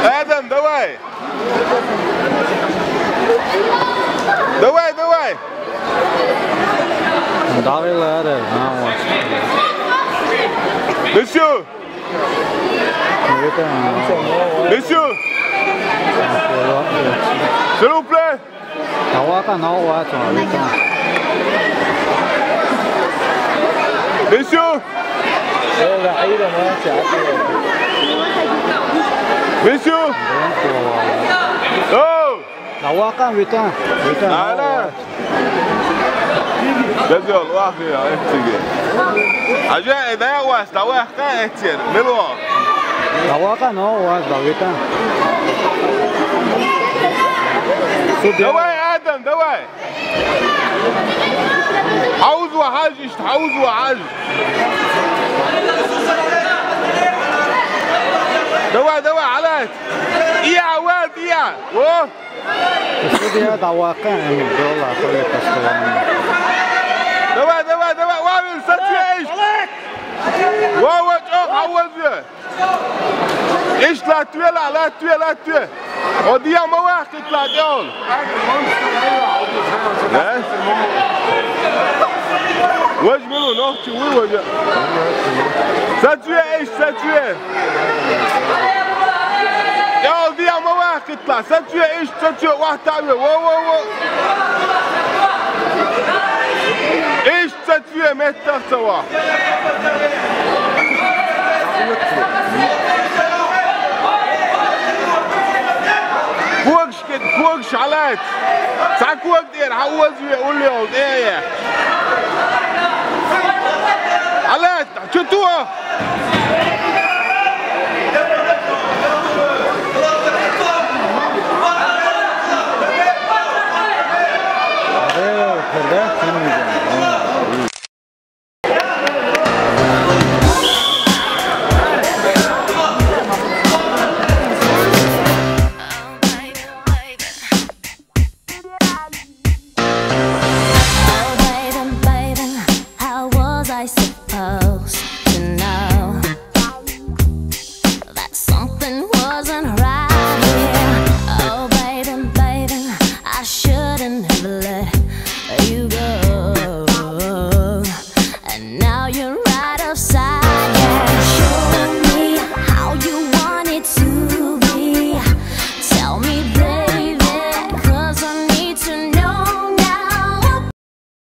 Adam, давай! Давай, давай! Давай, Лада, Monsieur! Monsieur! S'il vous plaît! Monsieur! Monsieur! Oh! جزول واخي احتيجي عجاء اذا واس دواخ كاثير ملوا دواخ نو واس دويتا دواي ادم دواي عاوز وحاج عاوز وحاج دواي دواي علات يا واد يا و السودية دواقع من دولة كل كسران دواء دواء دواء وامل ستعيش واو جوك عوزه ايش لا توي لا لا توي لا توي وديا مواقع تطلع دول واجملوا نوختي ويوجه ستوي ايش ستوي يا ديا مواقع تطلع ستوي ايش ستوي واحد تعمل واو واو ايش تدفيه متر سوا فوقش كده فوقش علات ساعة وقت دير عوز يقول لي ايه علات شتوها Supposed to know that something wasn't right.